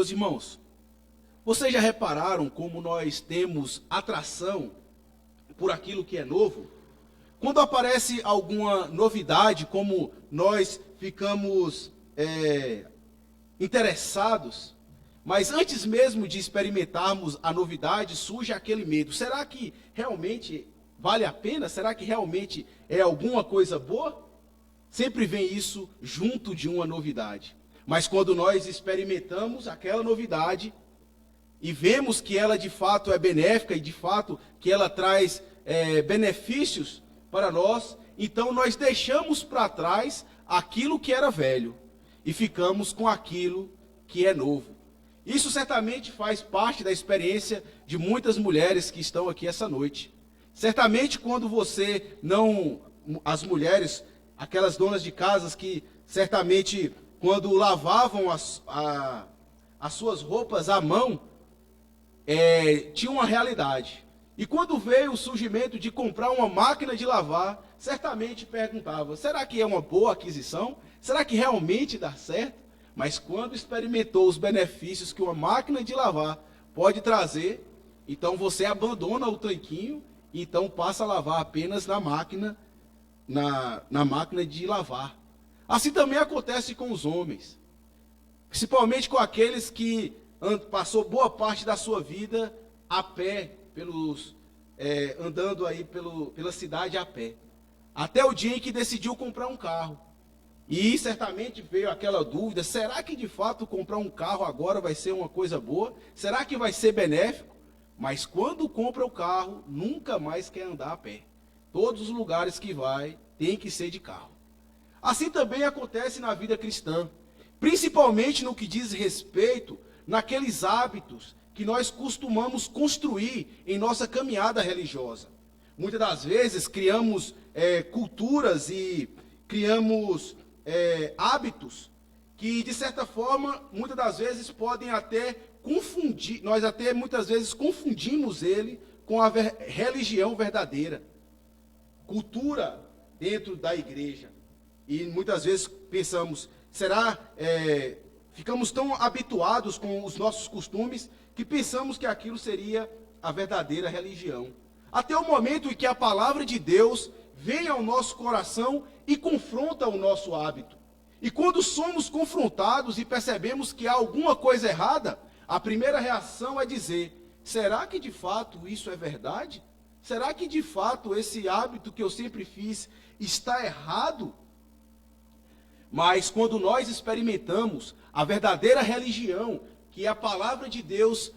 Meus irmãos, vocês já repararam como nós temos atração por aquilo que é novo? Quando aparece alguma novidade, como nós ficamos interessados, mas antes mesmo de experimentarmos a novidade, surge aquele medo. Será que realmente vale a pena? Será que realmente é alguma coisa boa? Sempre vem isso junto de uma novidade. Mas quando nós experimentamos aquela novidade e vemos que ela de fato é benéfica e de fato que ela traz benefícios para nós, então nós deixamos para trás aquilo que era velho e ficamos com aquilo que é novo. Isso certamente faz parte da experiência de muitas mulheres que estão aqui essa noite. Certamente quando você não... As mulheres, aquelas donas de casas que certamente quando lavavam as suas roupas à mão, tinha uma realidade. E quando veio o surgimento de comprar uma máquina de lavar, certamente perguntava, será que é uma boa aquisição? Será que realmente dá certo? Mas quando experimentou os benefícios que uma máquina de lavar pode trazer, então você abandona o tanquinho e então passa a lavar apenas na máquina, na máquina de lavar. Assim também acontece com os homens, principalmente com aqueles que passou boa parte da sua vida a pé, andando aí pela cidade a pé, até o dia em que decidiu comprar um carro. E certamente veio aquela dúvida, será que de fato comprar um carro agora vai ser uma coisa boa? Será que vai ser benéfico? Mas quando compra o carro, nunca mais quer andar a pé. Todos os lugares que vai, tem que ser de carro. Assim também acontece na vida cristã, principalmente no que diz respeito naqueles hábitos que nós costumamos construir em nossa caminhada religiosa. Muitas das vezes criamos culturas e criamos hábitos que, de certa forma, muitas das vezes podem até confundir, nós até muitas vezes confundimos ele com a religião verdadeira. Cultura dentro da igreja. E muitas vezes pensamos, ficamos tão habituados com os nossos costumes que pensamos que aquilo seria a verdadeira religião. Até o momento em que a palavra de Deus vem ao nosso coração e confronta o nosso hábito. E quando somos confrontados e percebemos que há alguma coisa errada, a primeira reação é dizer, será que de fato isso é verdade? Será que de fato esse hábito que eu sempre fiz está errado? Mas quando nós experimentamos a verdadeira religião que a palavra de Deus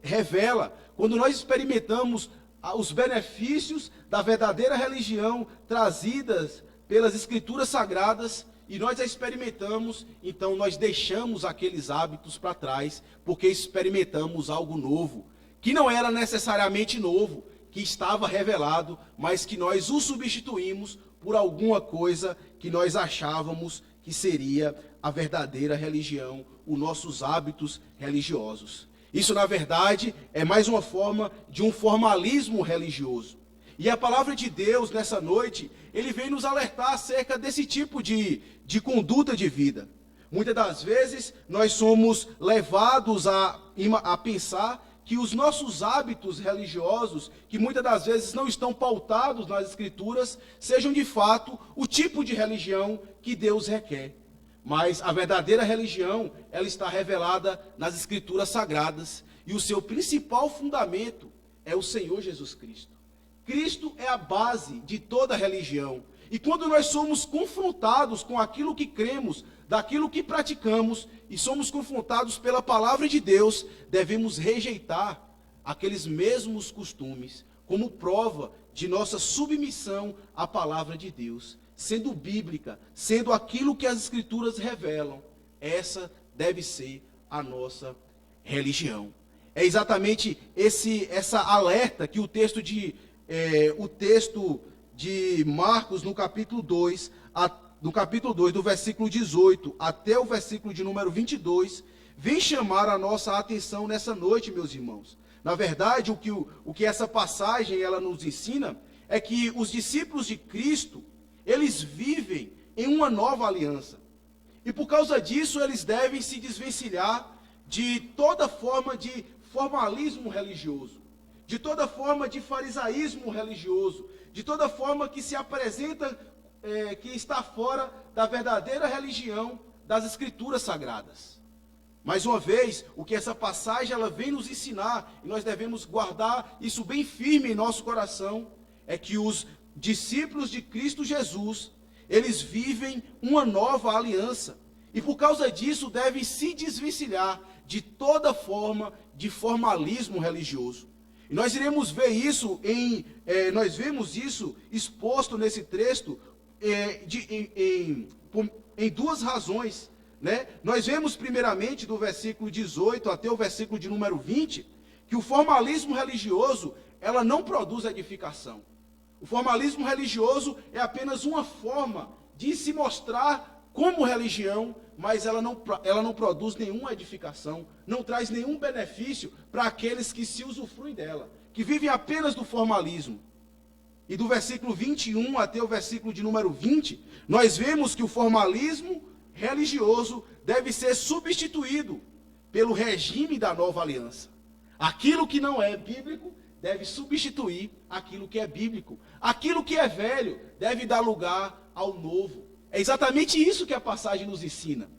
revela, quando nós experimentamos os benefícios da verdadeira religião trazidas pelas Escrituras Sagradas, e nós a experimentamos, então nós deixamos aqueles hábitos para trás, porque experimentamos algo novo, que não era necessariamente novo, que estava revelado, mas que nós o substituímos por alguma coisa que nós achávamos que seria a verdadeira religião, os nossos hábitos religiosos. Isso, na verdade, é mais uma forma de um formalismo religioso. E a palavra de Deus, nessa noite, ele vem nos alertar acerca desse tipo de conduta de vida. Muitas das vezes, nós somos levados a pensar que os nossos hábitos religiosos, que muitas das vezes não estão pautados nas Escrituras, sejam de fato o tipo de religião que Deus requer. Mas a verdadeira religião, ela está revelada nas Escrituras Sagradas, e o seu principal fundamento é o Senhor Jesus Cristo. Cristo é a base de toda religião. E quando nós somos confrontados com aquilo que cremos, daquilo que praticamos, e somos confrontados pela palavra de Deus, devemos rejeitar aqueles mesmos costumes, como prova de nossa submissão à palavra de Deus. Sendo bíblica, sendo aquilo que as Escrituras revelam, essa deve ser a nossa religião. É exatamente essa alerta que o texto de Marcos, no capítulo 2, do versículo 18 até o versículo de número 22, vem chamar a nossa atenção nessa noite, meus irmãos. Na verdade, o que essa passagem ela nos ensina é que os discípulos de Cristo, eles vivem em uma nova aliança. E por causa disso, eles devem se desvencilhar de toda forma de formalismo religioso, de toda forma de farisaísmo religioso, de toda forma que se apresenta, que está fora da verdadeira religião das Escrituras Sagradas. Mais uma vez, o que essa passagem ela vem nos ensinar, e nós devemos guardar isso bem firme em nosso coração, é que os discípulos de Cristo Jesus, eles vivem uma nova aliança, e por causa disso devem se desvencilhar de toda forma de formalismo religioso. E nós iremos ver isso, nós vemos isso exposto nesse texto em duas razões. Né? Nós vemos primeiramente do versículo 18 até o versículo de número 20, que o formalismo religioso, ela não produz edificação. O formalismo religioso é apenas uma forma de se mostrar como religião, mas ela não produz nenhuma edificação, não traz nenhum benefício para aqueles que se usufruem dela, que vivem apenas do formalismo. E do versículo 21 até o versículo de número 20, nós vemos que o formalismo religioso deve ser substituído pelo regime da nova aliança. Aquilo que não é bíblico deve substituir aquilo que é bíblico. Aquilo que é velho deve dar lugar ao novo. É exatamente isso que a passagem nos ensina.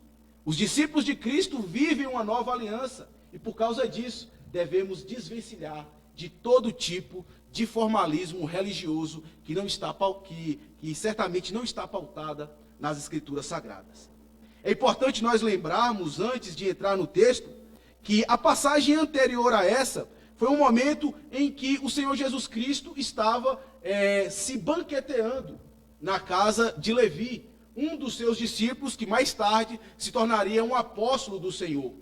Os discípulos de Cristo vivem uma nova aliança e por causa disso devemos desvencilhar de todo tipo de formalismo religioso que certamente não está pautada nas Escrituras Sagradas. É importante nós lembrarmos, antes de entrar no texto, que a passagem anterior a essa foi um momento em que o Senhor Jesus Cristo estava se banqueteando na casa de Levi, um dos seus discípulos que mais tarde se tornaria um apóstolo do Senhor.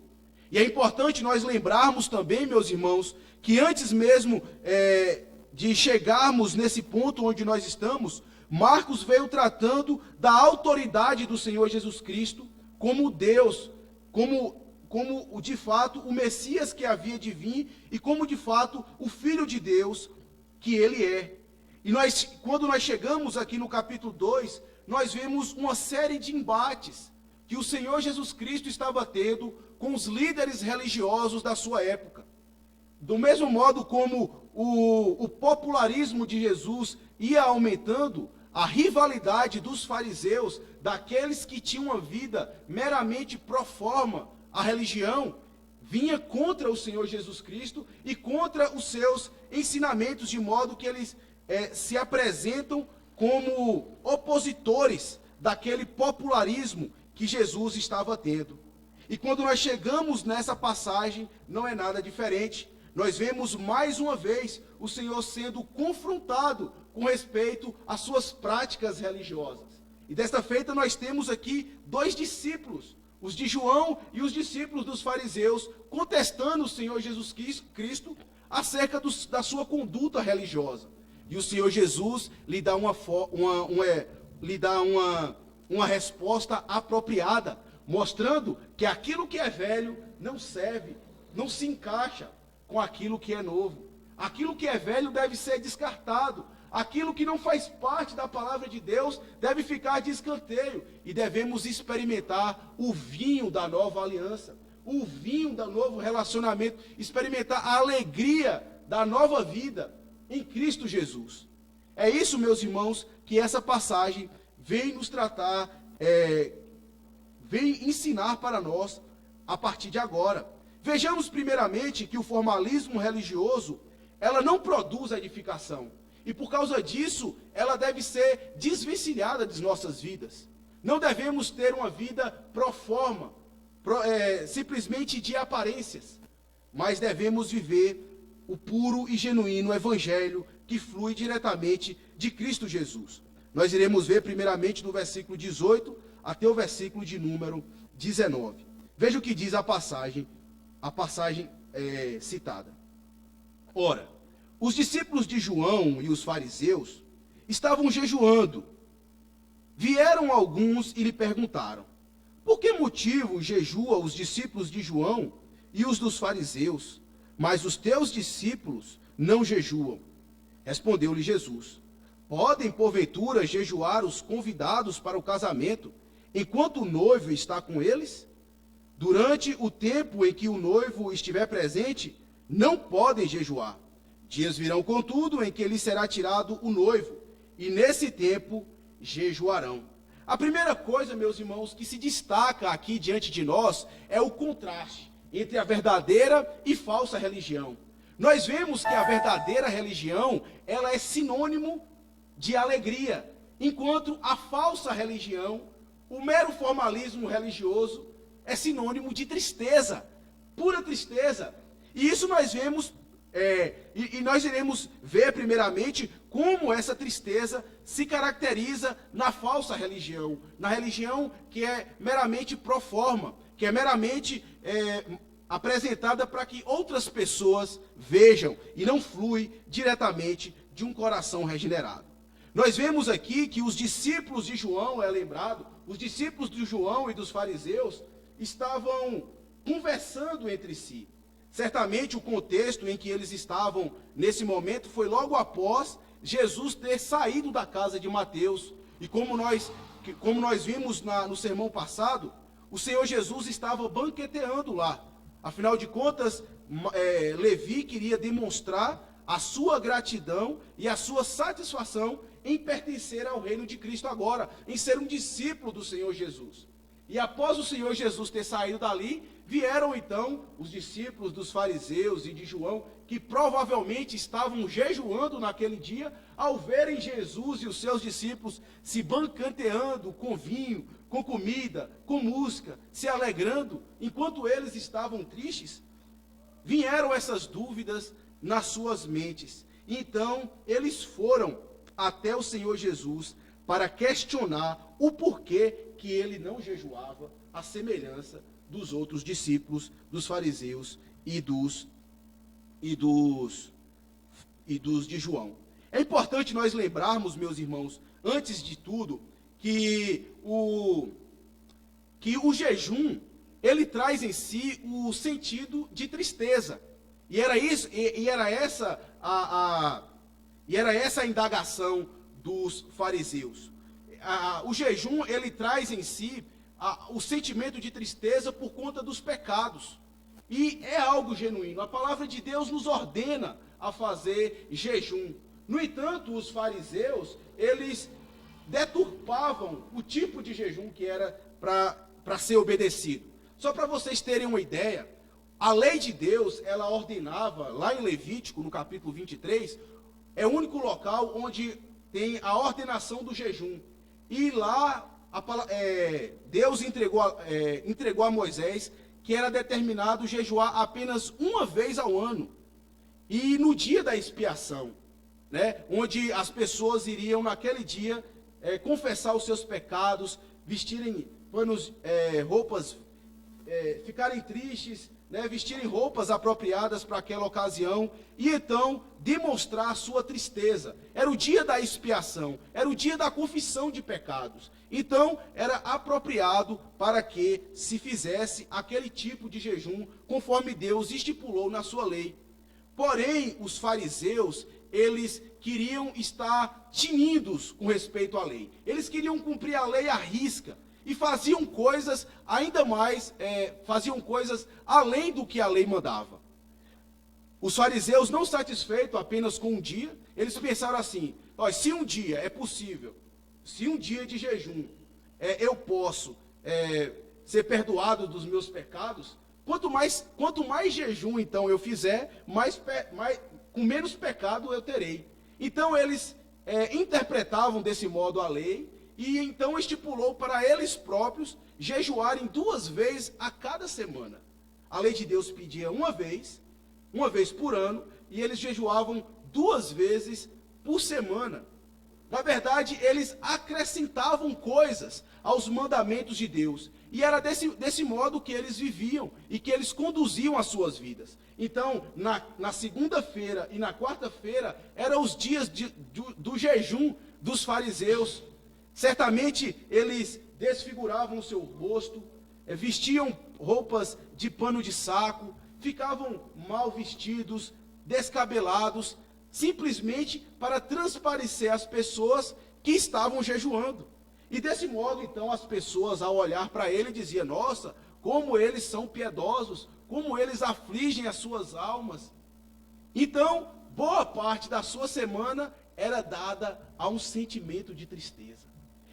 E é importante nós lembrarmos também, meus irmãos, que antes mesmo de chegarmos nesse ponto onde nós estamos, Marcos veio tratando da autoridade do Senhor Jesus Cristo como Deus, como de fato o Messias que havia de vir e como de fato o Filho de Deus que ele é. E quando nós chegamos aqui no capítulo 2, nós vemos uma série de embates que o Senhor Jesus Cristo estava tendo com os líderes religiosos da sua época. Do mesmo modo como o popularismo de Jesus ia aumentando, a rivalidade dos fariseus, daqueles que tinham uma vida meramente pro forma a religião, vinha contra o Senhor Jesus Cristo e contra os seus ensinamentos, de modo que eles se apresentam como opositores daquele popularismo que Jesus estava tendo. E quando nós chegamos nessa passagem, não é nada diferente. Nós vemos mais uma vez o Senhor sendo confrontado com respeito às suas práticas religiosas. E desta feita nós temos aqui dois discípulos, os de João e os discípulos dos fariseus, contestando o Senhor Jesus Cristo acerca da sua conduta religiosa. E o Senhor Jesus lhe dá uma resposta apropriada, mostrando que aquilo que é velho não serve, não se encaixa com aquilo que é novo. Aquilo que é velho deve ser descartado. Aquilo que não faz parte da palavra de Deus deve ficar de escanteio. E devemos experimentar o vinho da nova aliança, o vinho do novo relacionamento, experimentar a alegria da nova vida em Cristo Jesus. É isso, meus irmãos, que essa passagem vem nos tratar, vem ensinar para nós a partir de agora. Vejamos primeiramente que o formalismo religioso, ela não produz edificação. E por causa disso, ela deve ser desvencilhada de nossas vidas. Não devemos ter uma vida pro forma, simplesmente de aparências, mas devemos viver o puro e genuíno evangelho que flui diretamente de Cristo Jesus. Nós iremos ver primeiramente do versículo 18 até o versículo de número 19. Veja o que diz a passagem citada. Ora, os discípulos de João e os fariseus estavam jejuando. Vieram alguns e lhe perguntaram: por que motivo jejuam os discípulos de João e os dos fariseus, mas os teus discípulos não jejuam? Respondeu-lhe Jesus: podem porventura jejuar os convidados para o casamento, enquanto o noivo está com eles? Durante o tempo em que o noivo estiver presente, não podem jejuar. Dias virão, contudo, em que lhes será tirado o noivo, e nesse tempo jejuarão. A primeira coisa, meus irmãos, que se destaca aqui diante de nós é o contraste entre a verdadeira e falsa religião. Nós vemos que a verdadeira religião, ela é sinônimo de alegria, enquanto a falsa religião, o mero formalismo religioso, é sinônimo de tristeza, pura tristeza. E isso nós vemos, nós iremos ver primeiramente como essa tristeza se caracteriza na falsa religião, na religião que é meramente pro forma, que é meramente apresentada para que outras pessoas vejam e não flui diretamente de um coração regenerado. Nós vemos aqui que os discípulos de João, lembrado, os discípulos de João e dos fariseus estavam conversando entre si. Certamente o contexto em que eles estavam nesse momento foi logo após Jesus ter saído da casa de Mateus. E como nós vimos no sermão passado, o Senhor Jesus estava banqueteando lá. Afinal de contas, Levi queria demonstrar a sua gratidão e a sua satisfação em pertencer ao reino de Cristo agora, em ser um discípulo do Senhor Jesus. E após o Senhor Jesus ter saído dali, vieram então os discípulos dos fariseus e de João, que provavelmente estavam jejuando naquele dia, ao verem Jesus e os seus discípulos se banqueteando com vinho, com comida, com música, se alegrando, enquanto eles estavam tristes, vieram essas dúvidas nas suas mentes. Então, eles foram até o Senhor Jesus para questionar o porquê que ele não jejuava, à semelhança dos outros discípulos, dos fariseus e dos de João. É importante nós lembrarmos, meus irmãos, antes de tudo, que o jejum, ele traz em si o sentido de tristeza. E era essa a indagação dos fariseus. O jejum, ele traz em si o sentimento de tristeza por conta dos pecados. E é algo genuíno. A palavra de Deus nos ordena a fazer jejum. No entanto, os fariseus, eles deturpavam o tipo de jejum que era para ser obedecido. Só para vocês terem uma ideia, a lei de Deus, ela ordenava, lá em Levítico, no capítulo 23, é o único local onde tem a ordenação do jejum. E lá, Deus entregou a Moisés que era determinado jejuar apenas uma vez ao ano. E no dia da expiação, onde as pessoas iriam naquele dia confessar os seus pecados, vestirem roupas, ficarem tristes, vestirem roupas apropriadas para aquela ocasião e então demonstrar a sua tristeza. Era o dia da expiação, era o dia da confissão de pecados. Então, era apropriado para que se fizesse aquele tipo de jejum, conforme Deus estipulou na sua lei. Porém, os fariseus, eles queriam estar tinidos com respeito à lei. Eles queriam cumprir a lei à risca. E faziam coisas ainda mais, faziam coisas além do que a lei mandava. Os fariseus, não satisfeitos apenas com um dia, eles pensaram assim: se um dia é possível, se um dia de jejum eu posso ser perdoado dos meus pecados, quanto mais jejum então eu fizer, com menos pecado eu terei. Então eles interpretavam desse modo a lei, e então estipulou para eles próprios jejuarem 2 vezes a cada semana. A lei de Deus pedia uma vez por ano, e eles jejuavam 2 vezes por semana. Na verdade, eles acrescentavam coisas aos mandamentos de Deus. E era desse modo que eles viviam e que eles conduziam as suas vidas. Então, na segunda-feira e na quarta-feira, eram os dias do jejum dos fariseus. Certamente eles desfiguravam o seu rosto, vestiam roupas de pano de saco, ficavam mal vestidos, descabelados, simplesmente para transparecer às pessoas que estavam jejuando. E desse modo, então, as pessoas, ao olhar para ele, diziam: nossa, como eles são piedosos, como eles afligem as suas almas. Então, boa parte da sua semana era dada a um sentimento de tristeza.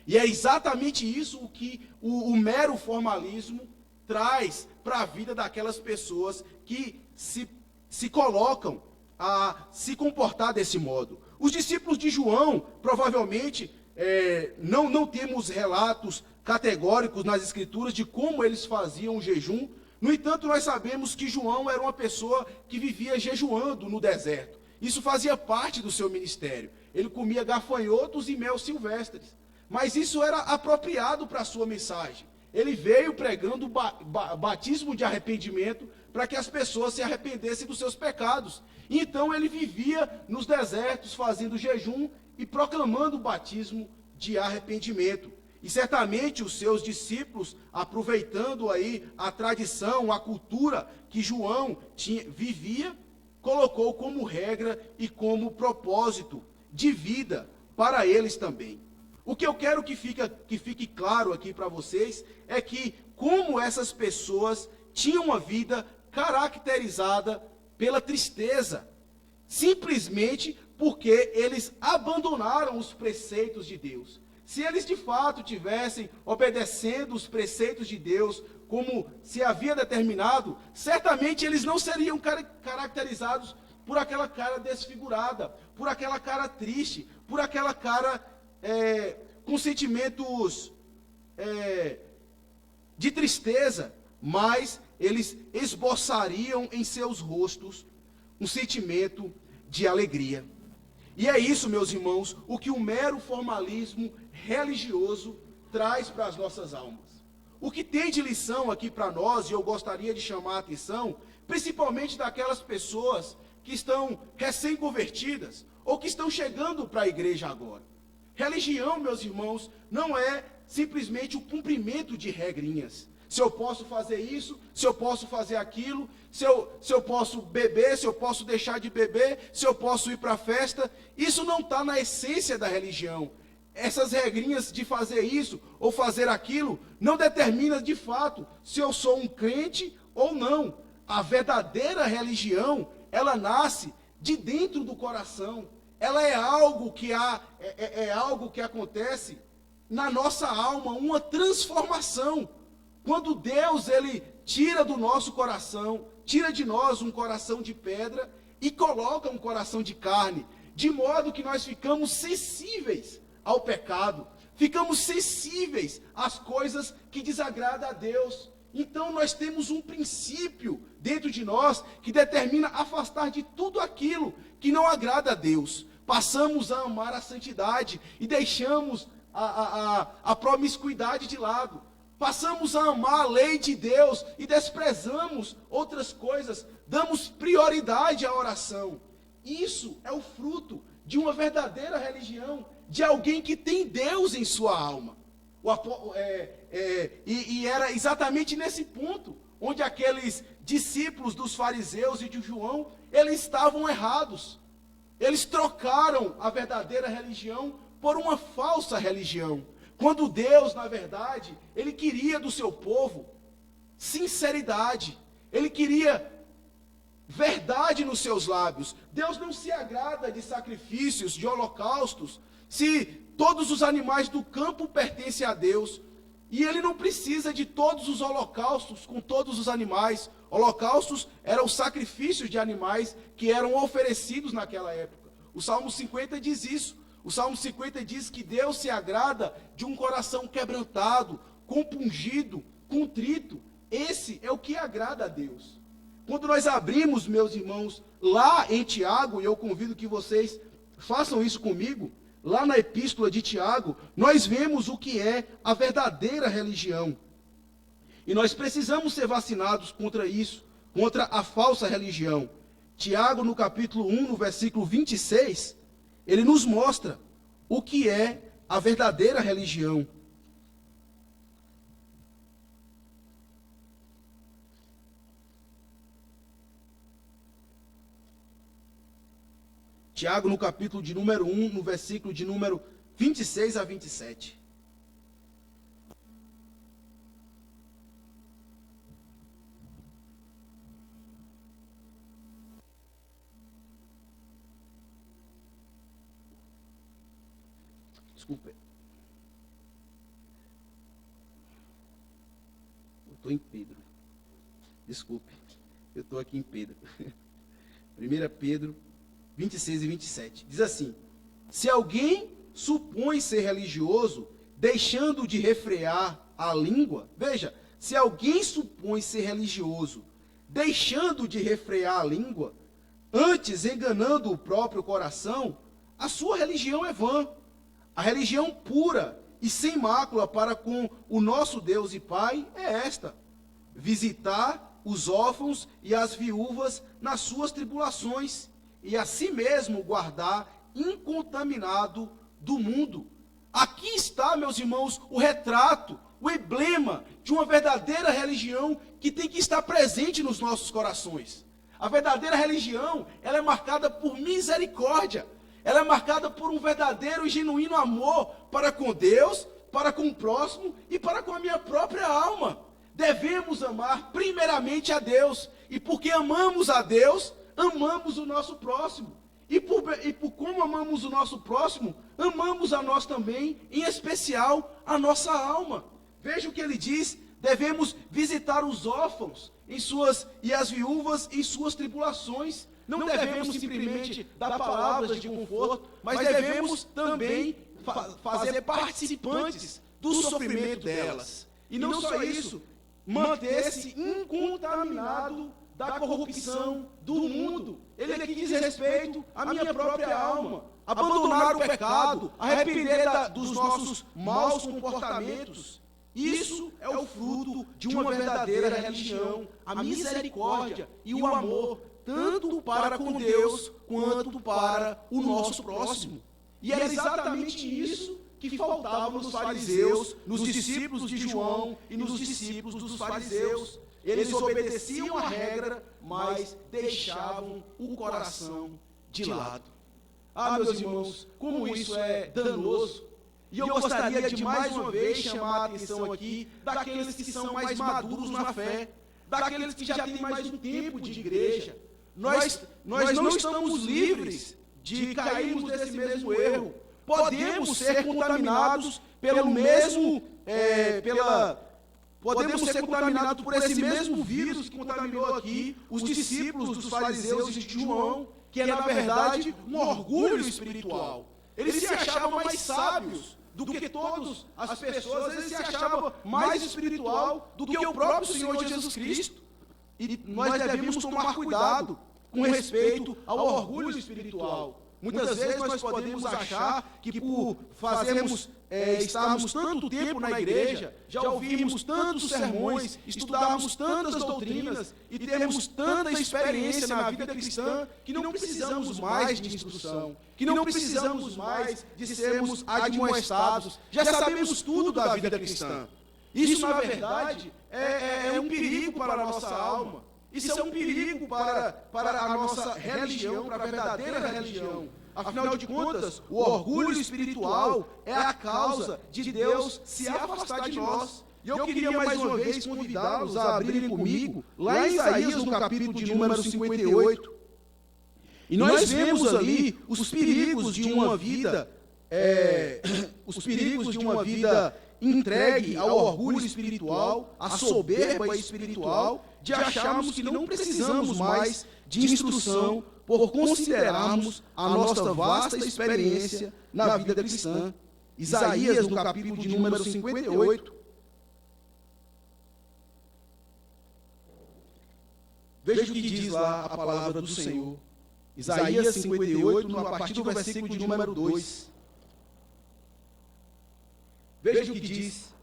E é exatamente isso o que o mero formalismo traz para a vida daquelas pessoas que se colocam a se comportar desse modo. Os discípulos de João, provavelmente, não temos relatos categóricos nas Escrituras de como eles faziam o jejum. No entanto, nós sabemos que João era uma pessoa que vivia jejuando no deserto. Isso fazia parte do seu ministério. Ele comia gafanhotos e mel silvestres. Mas isso era apropriado para a sua mensagem. Ele veio pregando batismo de arrependimento para que as pessoas se arrependessem dos seus pecados. Então ele vivia nos desertos fazendo jejum e proclamando o batismo de arrependimento. E certamente os seus discípulos, aproveitando aí a tradição, a cultura que João vivia, colocou como regra e como propósito de vida para eles também. O que eu quero que fique claro aqui para vocês é que como essas pessoas tinham uma vida caracterizada pela tristeza, simplesmente porque eles abandonaram os preceitos de Deus. Se eles de fato tivessem obedecendo os preceitos de Deus, como se havia determinado, certamente eles não seriam caracterizados por aquela cara desfigurada, por aquela cara triste, por aquela cara com sentimentos de tristeza, mas eles esboçariam em seus rostos um sentimento de alegria. E é isso, meus irmãos, o que o mero formalismo religioso traz para as nossas almas. O que tem de lição aqui para nós, e eu gostaria de chamar a atenção, principalmente daquelas pessoas que estão recém-convertidas, ou que estão chegando para a igreja agora. Religião, meus irmãos, não é simplesmente o cumprimento de regrinhas. Se eu posso fazer isso, se eu posso fazer aquilo, se eu posso beber, se eu posso deixar de beber, se eu posso ir para a festa. Isso não está na essência da religião. Essas regrinhas de fazer isso ou fazer aquilo não determinam de fato se eu sou um crente ou não. A verdadeira religião, ela nasce de dentro do coração. Ela é algo que algo que acontece na nossa alma, uma transformação. Quando Deus, ele tira do nosso coração, tira de nós um coração de pedra e coloca um coração de carne, de modo que nós ficamos sensíveis ao pecado, ficamos sensíveis às coisas que desagradam a Deus. Então nós temos um princípio dentro de nós que determina afastar de tudo aquilo que não agrada a Deus. Passamos a amar a santidade e deixamos a promiscuidade de lado. Passamos a amar a lei de Deus e desprezamos outras coisas, damos prioridade à oração. Isso é o fruto de uma verdadeira religião, de alguém que tem Deus em sua alma. E era exatamente nesse ponto onde aqueles discípulos dos fariseus e de João, eles estavam errados. Eles trocaram a verdadeira religião por uma falsa religião. Quando Deus, na verdade, ele queria do seu povo sinceridade. Ele queria verdade nos seus lábios. Deus não se agrada de sacrifícios, de holocaustos, se todos os animais do campo pertencem a Deus. E ele não precisa de todos os holocaustos com todos os animais. Holocaustos eram os sacrifícios de animais que eram oferecidos naquela época. O Salmo 50 diz isso. O Salmo 50 diz que Deus se agrada de um coração quebrantado, compungido, contrito. Esse é o que agrada a Deus. Quando nós abrimos, meus irmãos, lá em Tiago, e eu convido que vocês façam isso comigo, lá na epístola de Tiago, nós vemos o que é a verdadeira religião. E nós precisamos ser vacinados contra isso, contra a falsa religião. Tiago, no capítulo 1, no versículo 26, ele nos mostra o que é a verdadeira religião. Tiago, no capítulo de número 1, no versículo de número 26 a 27. Desculpe. Eu estou em Pedro. Desculpe. Eu estou aqui em Pedro. 1 Pedro 26 e 27. Diz assim: se alguém supõe ser religioso, deixando de refrear a língua, veja, se alguém supõe ser religioso, deixando de refrear a língua, antes enganando o próprio coração, a sua religião é vã. A religião pura e sem mácula para com o nosso Deus e Pai é esta: visitar os órfãos e as viúvas nas suas tribulações, e a si mesmo guardar incontaminado do mundo. Aqui está, meus irmãos, o retrato, o emblema de uma verdadeira religião que tem que estar presente nos nossos corações. A verdadeira religião, ela é marcada por misericórdia. Ela é marcada por um verdadeiro e genuíno amor para com Deus, para com o próximo e para com a minha própria alma. Devemos amar primeiramente a Deus. E porque amamos a Deus, amamos o nosso próximo. E por como amamos o nosso próximo, amamos a nós também, em especial a nossa alma. Veja o que ele diz: devemos visitar os órfãos e as viúvas em suas tribulações. Não devemos simplesmente dar palavras de conforto, mas devemos também fazer participantes do sofrimento delas. E não só isso, manter-se incontaminado da corrupção do mundo. Ele aqui diz respeito à minha própria alma. Abandonar o pecado, arrepender dos nossos maus comportamentos. Isso é o fruto de uma verdadeira religião, a misericórdia e o amor, tanto para com Deus, quanto para o nosso próximo. E era exatamente isso que faltava nos fariseus, nos discípulos de João e nos discípulos dos fariseus. Eles obedeciam a regra, mas deixavam o coração de lado. Ah, meus irmãos, como isso é danoso. E eu gostaria de mais uma vez chamar a atenção aqui daqueles que são mais maduros na fé, daqueles que já têm mais um tempo de igreja. Nós não estamos livres de cairmos nesse mesmo erro. Podemos ser contaminados podemos ser contaminados por esse mesmo vírus que contaminou aqui os discípulos dos fariseus e de João, que é na verdade um orgulho espiritual. Eles se achavam mais sábios do que todas as pessoas, eles se achavam mais espiritual do que o próprio Senhor Jesus Cristo. E nós devemos tomar cuidado com respeito ao orgulho espiritual. Muitas vezes nós podemos achar que por estarmos tanto tempo na igreja, já ouvirmos tantos sermões, estudarmos tantas doutrinas e termos tanta experiência na vida cristã, que não precisamos mais de instrução, que não precisamos mais de sermos admoestados, já sabemos tudo da vida cristã. Isso, na verdade, é um perigo para a nossa alma. Isso é um perigo para a nossa religião, para a verdadeira religião. Afinal de contas, o orgulho espiritual é a causa de Deus se afastar de nós. E eu queria mais uma vez convidá-los a abrirem comigo, lá em Isaías, no capítulo de número 58. E nós vemos ali os perigos de uma vida, entregue ao orgulho espiritual, à soberba espiritual, de acharmos que não precisamos mais de instrução por considerarmos a nossa vasta experiência na vida cristã. Isaías, no capítulo de número 58. Veja o que diz lá a palavra do Senhor. Isaías 58, a partir do versículo de número 2. Veja o que diz.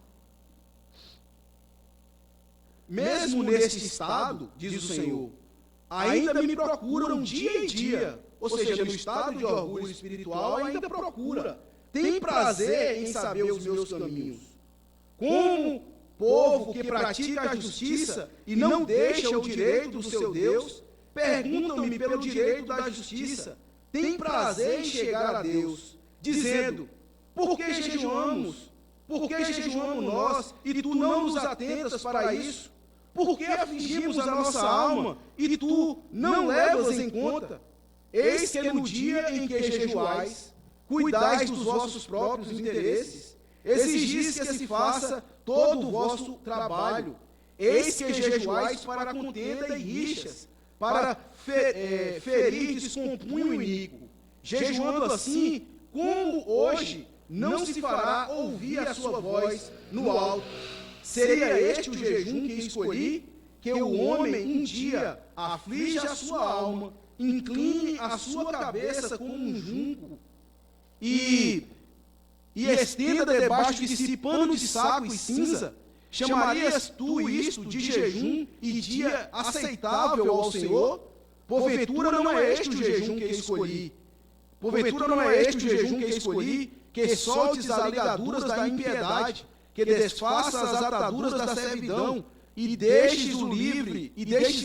Mesmo neste estado, diz o Senhor, ainda me procuram dia e dia, ou seja, no estado de orgulho espiritual, ainda procura, tem prazer em saber os meus caminhos. Como povo que pratica a justiça e não deixa o direito do seu Deus, perguntam-me pelo direito da justiça, tem prazer em chegar a Deus, dizendo, por que jejuamos? Por que jejuamos nós e tu não nos atentas para isso? Por que afligimos a nossa alma e tu não levas em conta? Eis que no dia em que jejuais, cuidais dos vossos próprios interesses, exigis que se faça todo o vosso trabalho, eis que jejuais para contenda e rixas, para ferirdes com punho iníquo. Jejuando assim, como hoje, não se fará ouvir a sua voz no alto. Seria este o jejum que escolhi? Que o homem um dia aflige a sua alma, incline a sua cabeça como um junco, e estenda debaixo de si pano de saco e cinza. Chamarias tu isto de jejum e dia aceitável ao Senhor? Porventura não é este o jejum que escolhi. Porventura não é este o jejum que escolhi, que soltes as ligaduras da impiedade, que desfaças as ataduras da servidão, e deixes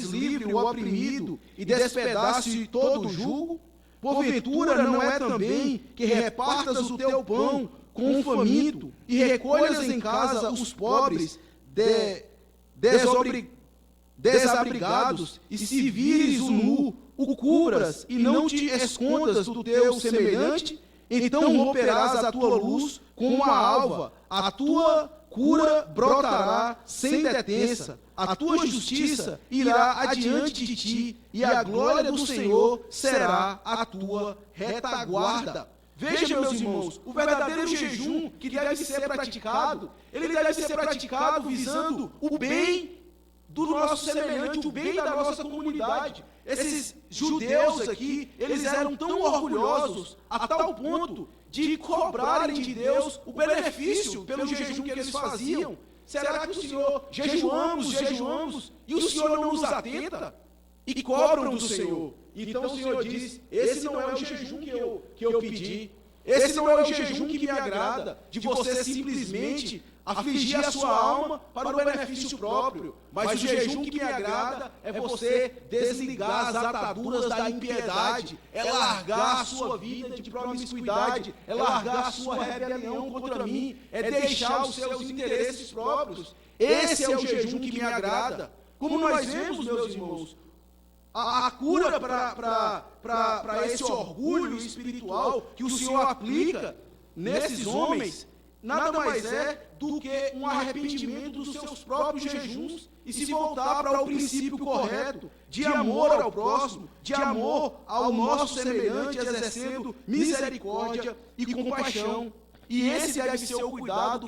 livre o oprimido, e despedace todo o jugo? Porventura não é também que repartas o teu pão com o faminto, e recolhas em casa os pobres desabrigados, e se vires o nu, o cubras, e não te escondas do teu semelhante? Então romperás a tua luz como a alva, a tua cura brotará sem detença, a tua justiça irá adiante de ti, e a glória do Senhor será a tua retaguarda. Veja, meus irmãos, o verdadeiro jejum que deve ser praticado, ele deve ser praticado visando o bem do nosso semelhante, o bem da nossa comunidade. Esses judeus aqui, eles eram tão orgulhosos a tal ponto de cobrarem de Deus o benefício pelo jejum que eles faziam. Será que o Senhor, jejuamos, e o Senhor não nos atenta? E cobram do Senhor. Então o Senhor diz, esse não é o jejum que eu pedi, esse não é o jejum que me agrada, de você simplesmente afligir a sua alma para o benefício próprio, mas o jejum que me agrada é você desligar as ataduras da impiedade, é largar a sua vida de promiscuidade, é largar a sua rebelião contra mim, é deixar os seus interesses próprios. Esse é o jejum que me agrada. Como nós vemos, meus irmãos, a cura para esse orgulho espiritual que o Senhor aplica nesses homens, nada mais é do que um arrependimento dos seus próprios jejuns e se voltar para o princípio correto de amor ao próximo, de amor ao nosso semelhante, exercendo misericórdia e compaixão. E esse deve ser o cuidado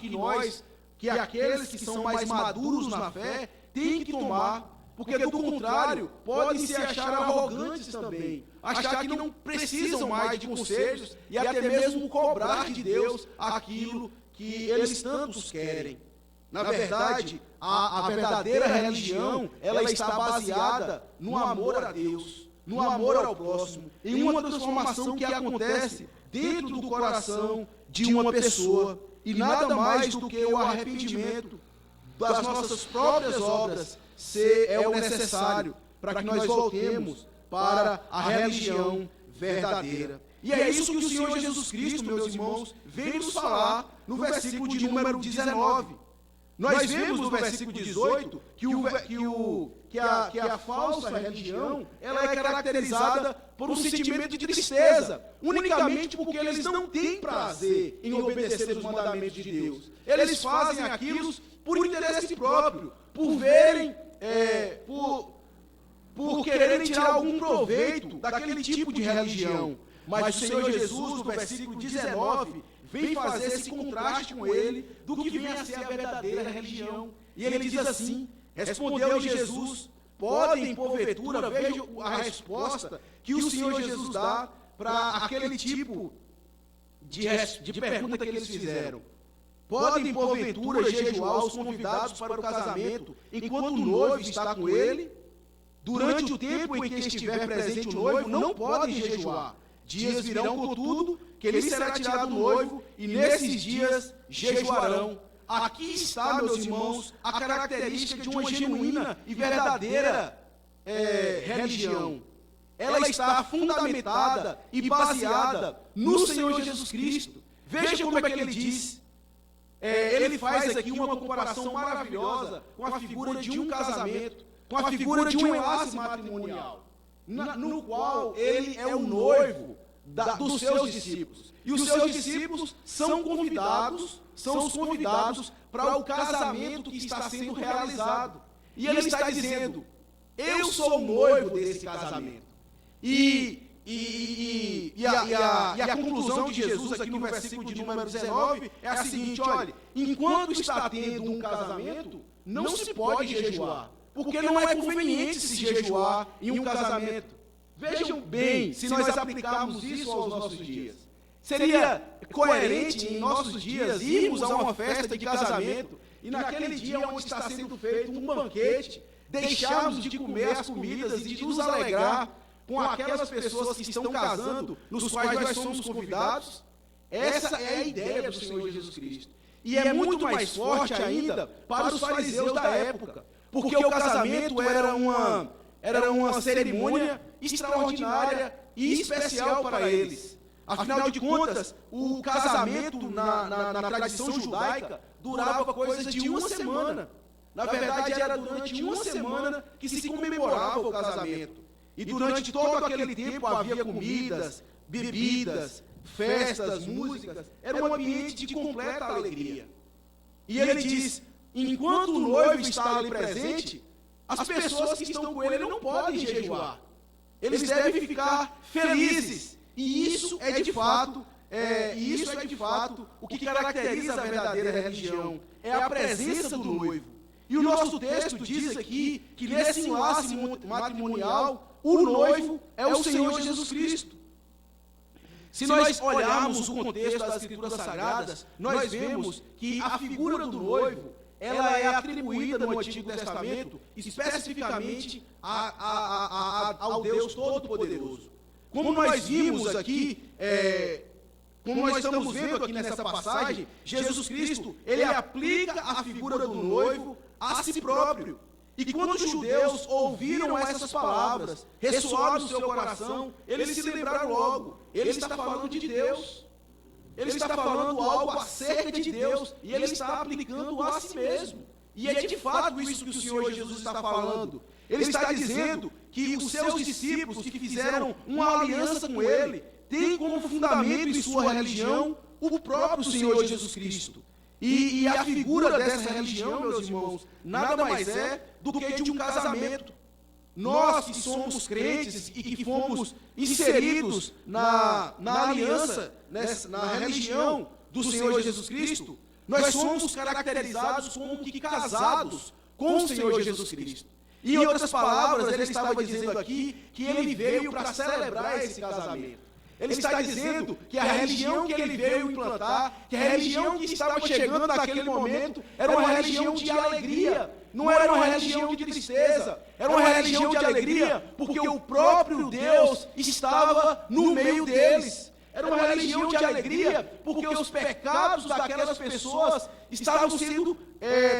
que aqueles que são mais maduros na fé, têm que tomar, porque do contrário, podem se achar arrogantes também, achar que não precisam mais de conselhos e até mesmo cobrar de Deus aquilo que eles tantos querem. Na verdade, a verdadeira religião, ela está baseada no amor a Deus, no amor ao próximo, em uma transformação que acontece dentro do coração de uma pessoa, e nada mais do que o arrependimento das nossas próprias obras é o necessário para que nós voltemos para a religião verdadeira. E é isso que o Senhor Jesus Cristo, meus irmãos, vem nos falar no versículo de número 19. Nós vemos no versículo 18 que a falsa religião, ela é caracterizada por um sentimento de tristeza, unicamente porque eles não têm prazer em obedecer os mandamentos de Deus. Eles fazem aquilo por interesse próprio, por verem, por quererem tirar algum proveito daquele tipo de religião. Mas o Senhor Jesus, no versículo 19, vem fazer esse contraste com ele do que vem a ser a verdadeira religião. E ele diz assim, respondeu Jesus, podem porventura, veja a resposta que o Senhor Jesus dá para aquele tipo de pergunta que eles fizeram. Podem porventura jejuar os convidados para o casamento enquanto o noivo está com ele? Durante o tempo em que estiver presente o noivo, não podem jejuar. Dias virão, contudo, que ele será tirado o noivo, e nesses dias jejuarão. Aqui está, meus irmãos, a característica de uma genuína e verdadeira religião. Ela está fundamentada e baseada no Senhor Jesus Cristo. Veja como é que ele diz. Ele faz aqui uma comparação maravilhosa com a figura de um casamento, com a figura de um enlace matrimonial, no qual ele é o noivo dos seus discípulos. E os seus discípulos são os convidados para o casamento que está sendo realizado. E ele está dizendo: eu sou o noivo desse casamento. E a conclusão de Jesus aqui no versículo de número 19 é a seguinte: olha, enquanto está tendo um casamento, não se pode jejuar, porque não é conveniente se jejuar em um casamento. Vejam bem, se nós aplicarmos isso aos nossos dias, seria coerente em nossos dias irmos a uma festa de casamento e naquele dia onde está sendo feito um banquete, deixarmos de comer as comidas e de nos alegrar com aquelas pessoas que estão casando, nos quais nós somos convidados? Essa é a ideia do Senhor Jesus Cristo. E é muito mais forte ainda para os fariseus da época, porque o casamento era uma cerimônia extraordinária e especial para eles. Afinal de contas, o casamento na tradição judaica durava coisa de uma semana. Na verdade, era durante uma semana que se comemorava o casamento. E durante todo aquele tempo havia comidas, bebidas, festas, músicas. Era um ambiente de completa alegria. E ele diz: enquanto o noivo está ali presente, as pessoas que estão com ele não podem jejuar. Eles devem ficar felizes. E isso é de fato o que caracteriza a verdadeira religião. É a presença do noivo. E o nosso texto diz aqui que nesse enlace matrimonial, o noivo é o Senhor Jesus Cristo. Se nós olharmos o contexto das Escrituras Sagradas, nós vemos que a figura do noivo, ela é atribuída no Antigo Testamento especificamente ao Deus Todo-Poderoso. Como nós vimos aqui, como nós estamos vendo aqui nessa passagem, Jesus Cristo, ele aplica a figura do noivo a si próprio. E quando os judeus ouviram essas palavras, ressoaram no seu coração, eles se lembraram logo: ele está falando de Deus. Ele está falando algo acerca de Deus e ele está aplicando a si mesmo. E é de fato isso que o Senhor Jesus está falando. Ele está dizendo que os seus discípulos que fizeram uma aliança com ele têm como fundamento em sua religião o próprio Senhor Jesus Cristo. E a figura dessa religião, meus irmãos, nada mais é do que de um casamento. Nós que somos crentes e que fomos inseridos na aliança, na religião do Senhor Jesus Cristo, nós somos caracterizados como que casados com o Senhor Jesus Cristo. E em outras palavras, ele estava dizendo aqui que ele veio para celebrar esse casamento. Ele está dizendo que a religião que ele veio implantar, que a religião que estava chegando naquele momento, era uma religião de alegria, não era uma religião de tristeza, era uma religião de alegria, porque o próprio Deus estava no meio deles. Era uma religião de alegria, porque os pecados daquelas pessoas estavam sendo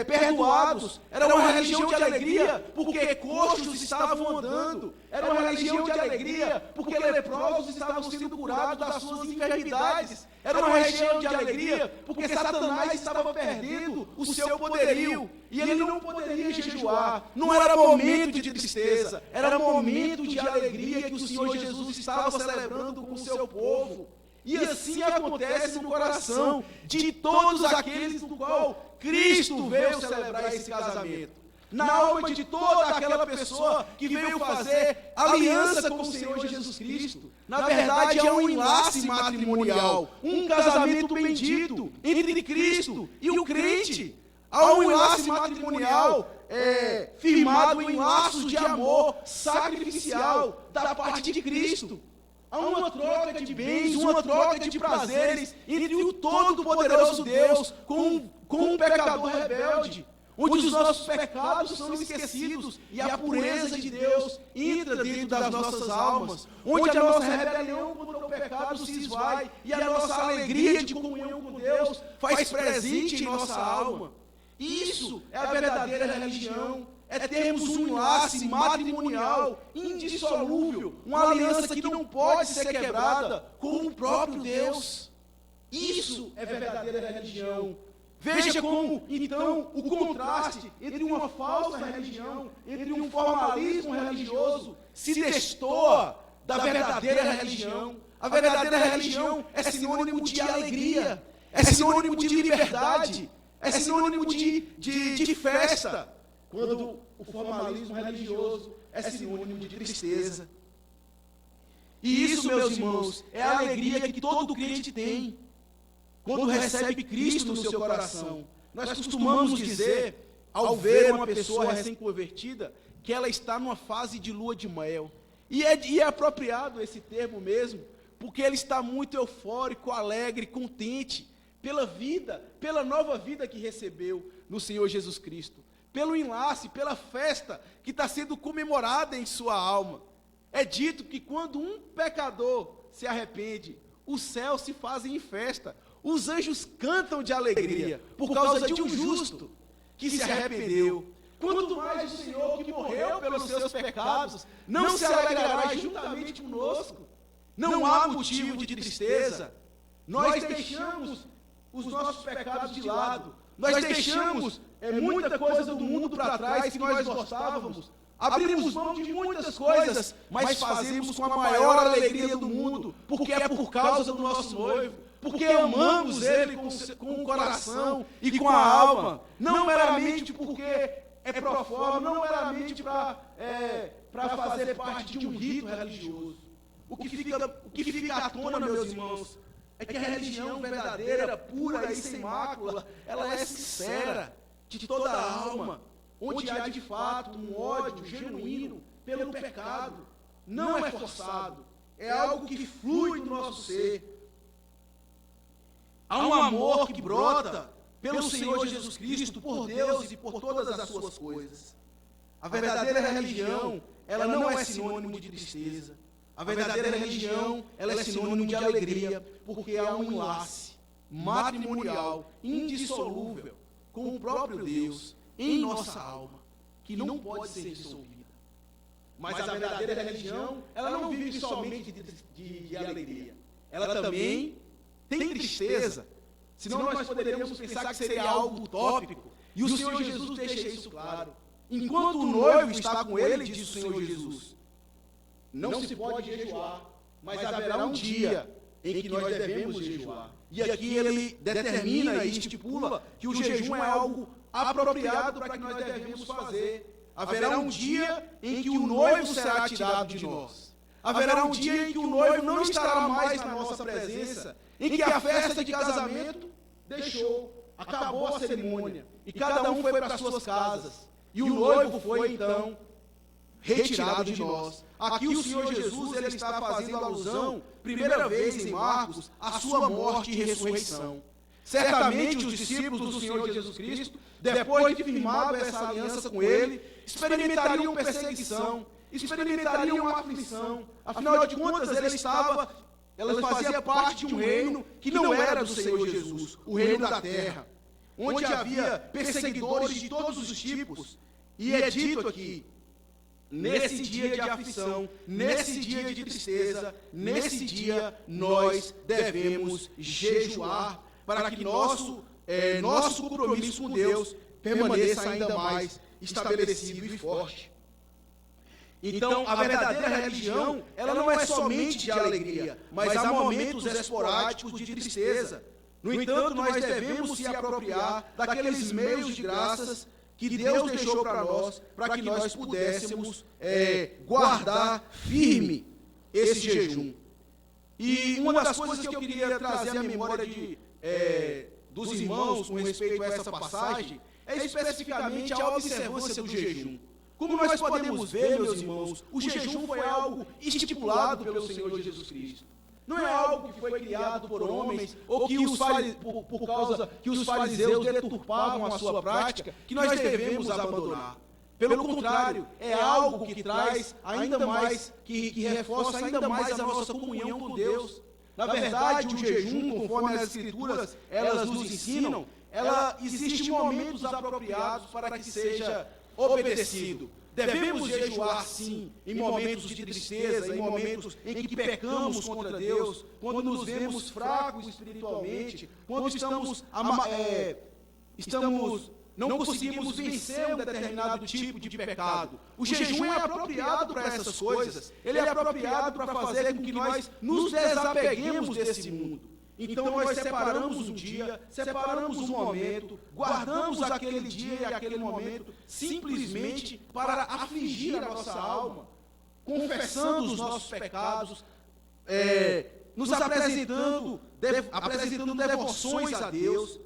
perdoados. Era uma religião de alegria, porque coxos estavam andando. Era uma religião de alegria, porque leprosos estavam sendo curados das suas enfermidades. Era uma religião de alegria, porque Satanás estava perdendo o seu poderio. E ele não poderia jejuar. Não era momento de tristeza, era momento de alegria que o Senhor Jesus estava celebrando com o seu povo. E assim acontece no coração de todos aqueles no qual Cristo veio celebrar esse casamento. Na alma de toda aquela pessoa que veio fazer aliança com o Senhor Jesus Cristo. Na verdade, é um enlace matrimonial, um casamento bendito entre Cristo e o crente. Há um enlace matrimonial firmado em laços de amor sacrificial da parte de Cristo. Há uma troca de bens, uma troca de prazeres entre o Todo-Poderoso Deus com um pecador rebelde, onde os nossos pecados são esquecidos e a pureza de Deus entra dentro das nossas almas, onde a nossa rebelião contra o pecado se esvai e a nossa alegria de comunhão com Deus faz presente em nossa alma. Isso é a verdadeira religião. É termos um enlace matrimonial indissolúvel, uma aliança que não pode ser quebrada com o próprio Deus. Isso é verdadeira religião. Veja como, então, o contraste entre uma falsa religião, entre um formalismo religioso, se destoa da verdadeira religião. A verdadeira religião é sinônimo de alegria, é sinônimo de liberdade, é sinônimo de festa. Quando o formalismo religioso é sinônimo de tristeza. E isso, meus irmãos, é a alegria que todo crente tem quando recebe Cristo no seu coração. Nós costumamos dizer, ao ver uma pessoa recém-convertida, que ela está numa fase de lua de mel. E é apropriado esse termo mesmo, porque ele está muito eufórico, alegre, contente pela vida, pela nova vida que recebeu no Senhor Jesus Cristo, pelo enlace, pela festa que está sendo comemorada em sua alma. É dito que quando um pecador se arrepende, os céus se fazem em festa, os anjos cantam de alegria, por causa de um justo que se arrependeu. Quanto mais o Senhor que morreu pelos seus pecados, não se alegrará juntamente conosco. Não há motivo de tristeza. Nós deixamos os nossos pecados de lado. Nós deixamos muita coisa do mundo para trás que nós gostávamos. Abrimos mão de muitas coisas, mas fazemos com a maior alegria do mundo, porque é por causa do nosso noivo, porque amamos ele com o coração e com a alma, não meramente porque é pro forma, não meramente para fazer parte de um rito religioso. O que fica à tona, meus irmãos, é que a religião verdadeira, pura e sem mácula, ela é sincera, de toda a alma, onde há de fato um ódio genuíno pelo pecado. Não é forçado, é algo que flui do nosso ser. Há um amor que brota pelo Senhor Jesus Cristo, por Deus e por todas as suas coisas. A verdadeira religião, ela não é sinônimo de tristeza. A verdadeira religião, ela é sinônimo de alegria, porque há um enlace matrimonial, indissolúvel, com o próprio Deus, em nossa alma, que não pode ser dissolvida. Mas a verdadeira religião, ela não vive somente de alegria. Ela também tem tristeza. Senão nós poderíamos pensar que seria algo utópico. E o Senhor Jesus deixa isso claro. Enquanto o noivo está com ele, diz o Senhor Jesus, não se pode jejuar, mas haverá um dia em que nós devemos jejuar. E aqui ele determina e estipula que o jejum é algo apropriado para que nós devemos fazer. Haverá um dia em que o noivo será tirado de nós. Haverá um dia em que o noivo não estará mais na nossa presença, em que a festa de casamento acabou a cerimônia, e cada um foi para suas casas, e o noivo foi então retirado de nós. Aqui o Senhor Jesus, ele está fazendo alusão, primeira vez em Marcos, à sua morte e ressurreição. Certamente os discípulos do Senhor Jesus Cristo, depois de firmado essa aliança com ele, experimentariam perseguição, experimentariam aflição. Afinal de contas, ela fazia parte de um reino que não era do Senhor Jesus, o reino da terra, onde havia perseguidores de todos os tipos. E é dito aqui, nesse dia de aflição, nesse dia de tristeza, nesse dia nós devemos jejuar para que nosso compromisso com Deus permaneça ainda mais estabelecido e forte. Então, a verdadeira religião, ela não é somente de alegria, mas há momentos esporádicos de tristeza. No entanto, nós devemos se apropriar daqueles meios de graças que Deus deixou para nós, para que nós pudéssemos guardar firme esse jejum. E uma das coisas que eu queria trazer à memória dos irmãos com respeito a essa passagem é especificamente a observância do jejum. Como nós podemos ver, meus irmãos, o jejum foi algo estipulado pelo Senhor Jesus Cristo. Não é algo que foi criado por homens ou que por causa que os fariseus deturpavam a sua prática, que nós devemos abandonar. Pelo contrário, é algo que traz ainda mais, que reforça ainda mais a nossa comunhão com Deus. Na verdade, o jejum, conforme as Escrituras elas nos ensinam, existem momentos apropriados para que seja obedecido. Devemos jejuar, sim, em momentos de tristeza, em momentos em que pecamos contra Deus, quando nos vemos fracos espiritualmente, quando estamos não conseguimos vencer um determinado tipo de pecado. O jejum é apropriado para essas coisas. Ele é apropriado para fazer com que nós nos desapeguemos desse mundo. Então nós separamos um dia, separamos um momento, guardamos aquele dia e aquele momento simplesmente para afligir a nossa alma, confessando os nossos pecados, nos apresentando devoções a Deus.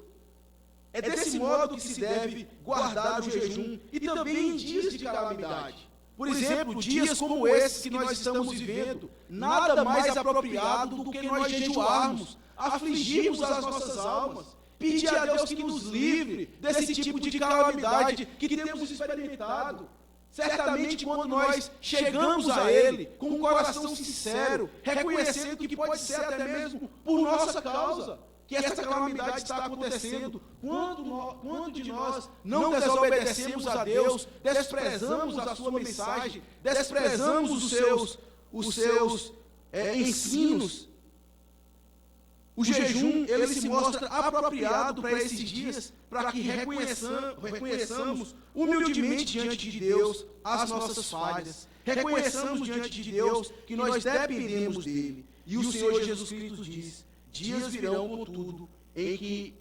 É desse modo que se deve guardar o jejum e também em dias de calamidade. Por exemplo, dias como esses que nós estamos vivendo, nada mais apropriado do que nós jejuarmos, afligirmos as nossas almas, pedir a Deus que nos livre desse tipo de calamidade que temos experimentado. Certamente, quando nós chegamos a Ele com um coração sincero, reconhecendo que pode ser até mesmo por nossa causa, que essa calamidade está acontecendo, quando de nós não desobedecemos a Deus, desprezamos a sua mensagem, desprezamos os seus ensinos. O jejum, ele se mostra apropriado para esses dias, para que reconheçamos humildemente diante de Deus as nossas falhas, reconheçamos diante de Deus que nós dependemos dele. E o Senhor Jesus Cristo diz: dias virão, contudo, em que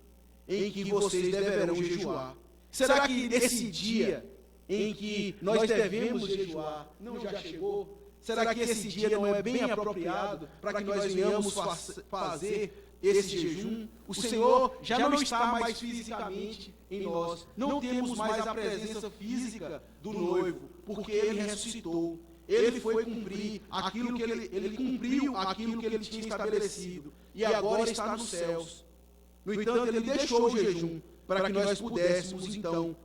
vocês deverão jejuar. Será que esse dia em que nós devemos jejuar não já chegou? Será que esse dia não é bem apropriado para que nós venhamos fazer esse jejum? O Senhor já não está mais fisicamente em nós. Não temos mais a presença física do noivo, porque Ele ressuscitou. Ele foi cumprir aquilo que ele cumpriu aquilo que ele tinha estabelecido e agora está nos céus. No entanto, ele deixou o jejum para que nós pudéssemos então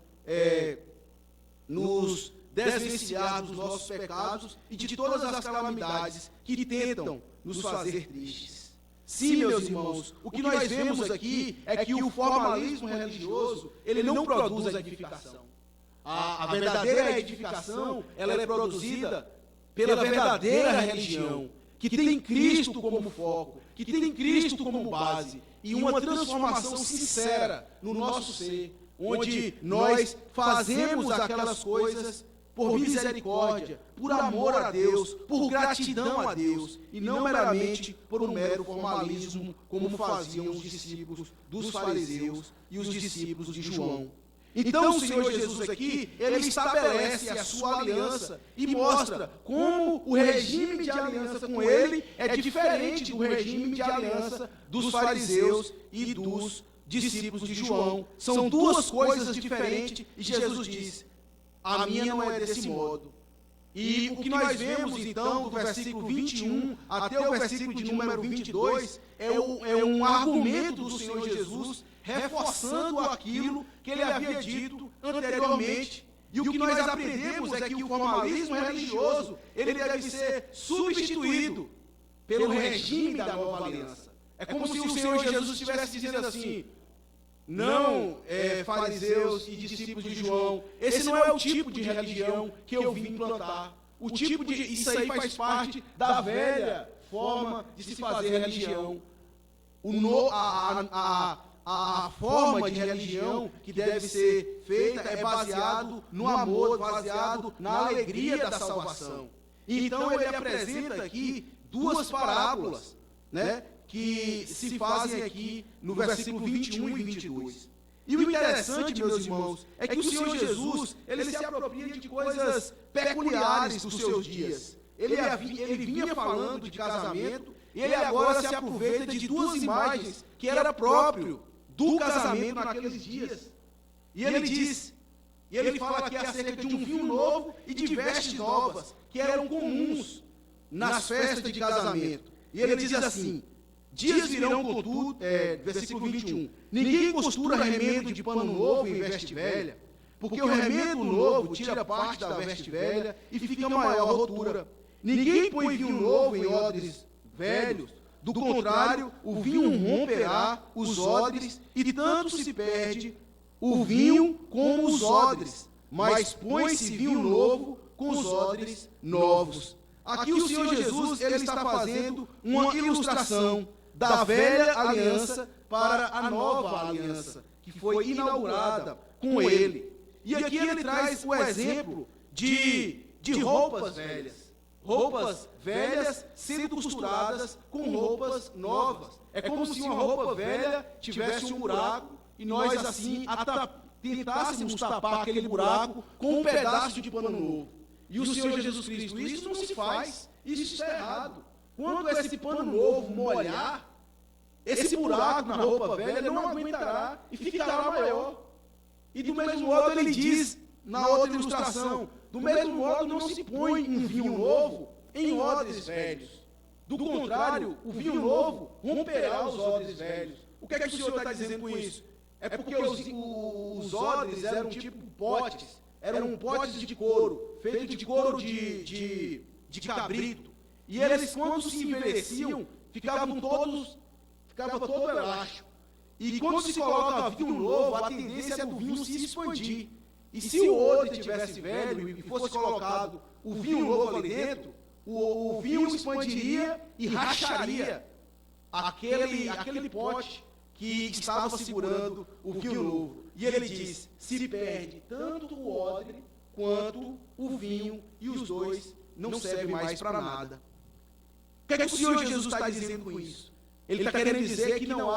nos desvencilhar dos nossos pecados e de todas as calamidades que tentam nos fazer tristes. Sim, meus irmãos, o que nós vemos aqui é que o formalismo religioso, ele não produz a edificação. A verdadeira edificação, ela é produzida pela verdadeira religião, que tem Cristo como foco, que tem Cristo como base, e uma transformação sincera no nosso ser, onde nós fazemos aquelas coisas por misericórdia, por amor a Deus, por gratidão a Deus, e não meramente por um mero formalismo, como faziam os discípulos dos fariseus e os discípulos de João. Então o Senhor Jesus aqui, ele estabelece a sua aliança e mostra como o regime de aliança com ele é diferente do regime de aliança dos fariseus e dos discípulos de João. São duas coisas diferentes e Jesus diz: a minha não é desse modo. E o que nós vemos então do versículo 21 até o versículo de número 22 é um argumento do Senhor Jesus reforçando aquilo que ele havia dito anteriormente. E o que nós aprendemos é que o formalismo religioso ele deve ser substituído pelo regime da nova aliança. É como se o Senhor Jesus estivesse dizendo assim: não, fariseus e discípulos de João, esse não é o tipo de religião que eu vim implantar. Isso aí faz parte da velha forma de se fazer religião. A forma de religião que deve ser feita é baseado no amor, baseado na alegria da salvação. Então ele apresenta aqui duas parábolas, né, que se fazem aqui no versículo 21 e 22. E o interessante, meus irmãos, é que o Senhor Jesus, ele se apropria de coisas peculiares dos seus dias. Ele vinha falando de casamento, e ele agora se aproveita de duas imagens que era próprio do casamento naqueles dias. E ele diz, e ele fala aqui acerca de um vinho novo e de vestes novas, que eram comuns nas festas de casamento. E ele diz assim: dias virão, contudo, versículo 21, ninguém costura remendo de pano novo em veste velha, porque o remendo novo tira parte da veste velha e fica maior a rotura. Ninguém põe vinho novo em odres velhos, do contrário, o vinho romperá os odres, e tanto se perde o vinho como os odres, mas põe-se vinho novo com os odres novos. Aqui o Senhor Jesus ele está fazendo uma ilustração da velha aliança para a nova aliança, que foi inaugurada com ele. E aqui ele traz o exemplo de roupas velhas. Roupas velhas sendo costuradas com roupas novas. É como se uma roupa velha tivesse um buraco e nós assim tentássemos tapar aquele buraco com um pedaço de pano novo. E o Senhor Jesus Cristo, isso não se faz, isso está errado. Quando esse pano novo molhar, esse buraco na roupa velha não aguentará e ficará maior. E do mesmo modo ele diz, na outra ilustração, do mesmo modo não se põe um vinho novo em odres velhos. Do contrário, o vinho novo romperá os odres velhos. O que é que o Senhor está dizendo com isso? É porque os odres eram tipo potes, eram potes de couro, feito de couro de cabrito. E eles, quando se envelheciam, ficava todo elástico. E quando se coloca vinho novo, a tendência é do vinho se expandir. E se o odre tivesse velho e fosse colocado o vinho novo ali dentro, o vinho expandiria e racharia aquele pote que estava segurando o vinho novo. E ele diz, se perde tanto o odre quanto o vinho, e os dois não servem mais para nada. O que é que o Senhor Jesus está dizendo com isso? Ele está querendo dizer que não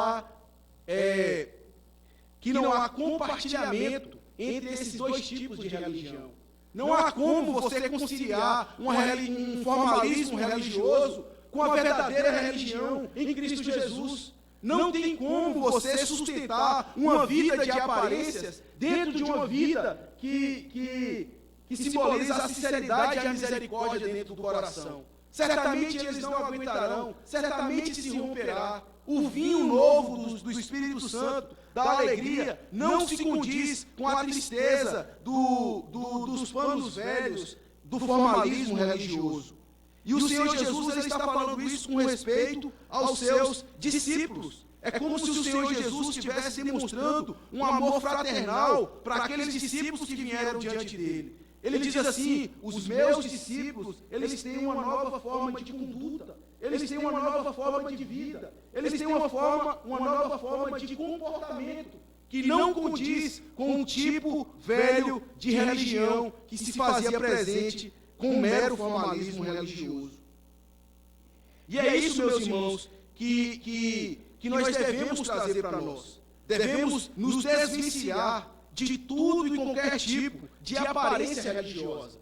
há compartilhamento entre esses dois tipos de religião. Não há como você conciliar um formalismo religioso com a verdadeira religião em Cristo Jesus. Não tem como você sustentar uma vida de aparências dentro de uma vida que simboliza a sinceridade e a misericórdia dentro do coração. Certamente eles não aguentarão, certamente se romperá. O vinho novo do Espírito Santo, da alegria, não se condiz com a tristeza dos panos velhos, do formalismo religioso. E o Senhor Jesus ele está falando isso com respeito aos seus discípulos. É como se o Senhor Jesus estivesse demonstrando um amor fraternal para aqueles discípulos que vieram diante dele. Ele diz assim, os meus discípulos, eles têm uma nova forma de conduta, eles têm uma nova forma de vida, eles têm uma nova forma de comportamento, que não condiz com o tipo velho de religião que se fazia presente com mero formalismo religioso. E é isso, meus irmãos, que nós devemos trazer para nós. Devemos nos desvencilhar de tudo e qualquer tipo de aparência religiosa.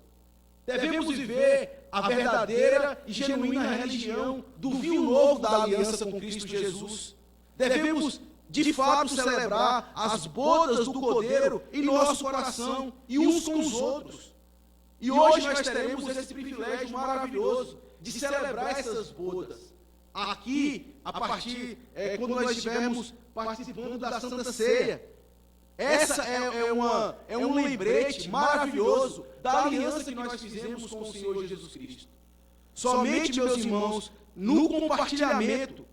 Devemos viver a verdadeira e genuína religião do vinho novo da aliança com Cristo Jesus. Devemos, de fato, celebrar as bodas do Cordeiro em nosso coração e uns com os outros. E hoje nós teremos esse privilégio maravilhoso de celebrar essas bodas. Aqui, quando nós estivermos participando da Santa Ceia, essa é um lembrete maravilhoso da aliança que nós fizemos com o Senhor Jesus Cristo. Somente, meus irmãos, no compartilhamento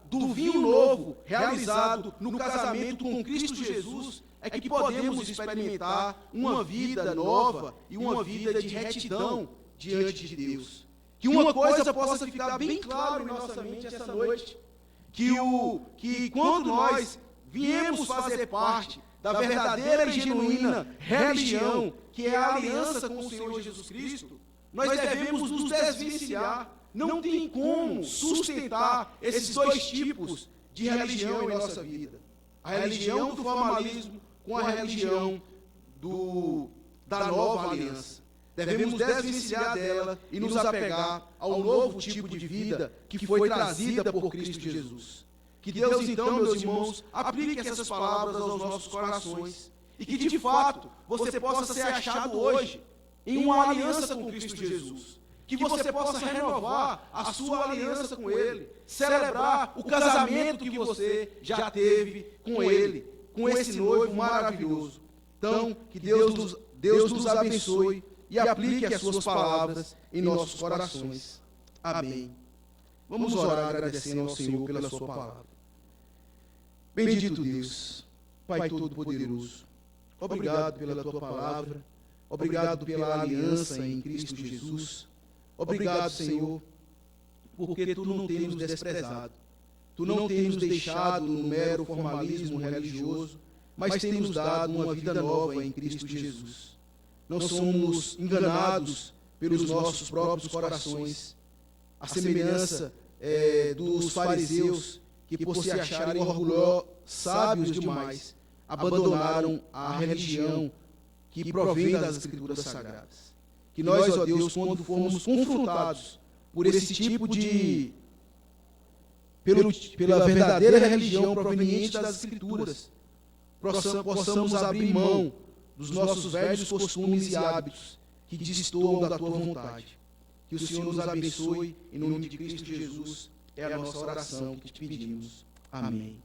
do vinho novo realizado no casamento com Cristo Jesus, é que podemos experimentar uma vida nova e uma vida de retidão diante de Deus. Que uma coisa possa ficar bem claro em nossa mente essa noite, que quando nós viemos fazer parte da verdadeira e genuína religião, que é a aliança com o Senhor Jesus Cristo, nós devemos nos desvencilhar. Não tem como sustentar esses dois tipos de religião em nossa vida. A religião do formalismo com a religião da nova aliança. Devemos desvencilhar dela e nos apegar ao novo tipo de vida que foi trazida por Cristo Jesus. Que Deus, então, meus irmãos, aplique essas palavras aos nossos corações e que, de fato, você possa ser achado hoje em uma aliança com Cristo Jesus. Que você possa renovar a sua aliança com Ele, celebrar o casamento que você já teve com Ele, com esse noivo maravilhoso. Então, que Deus nos abençoe e aplique as suas palavras em nossos corações. Amém. Vamos orar agradecendo ao Senhor pela sua palavra. Bendito Deus, Pai Todo-Poderoso, obrigado pela tua palavra, obrigado pela aliança em Cristo Jesus, obrigado, Senhor, porque tu não tens nos desprezado, tu não tens nos deixado no mero formalismo religioso, mas tem nos dado uma vida nova em Cristo Jesus. Não somos enganados pelos nossos próprios corações, a semelhança dos fariseus, que por se acharem orgulhosos, sábios demais, abandonaram a religião que provém das Escrituras Sagradas. Que nós, ó Deus, quando formos confrontados por esse tipo pela verdadeira religião proveniente das Escrituras, possamos abrir mão dos nossos velhos costumes e hábitos que destoam da Tua vontade. Que o Senhor nos abençoe, em nome de Cristo Jesus, é a nossa oração que te pedimos. Amém.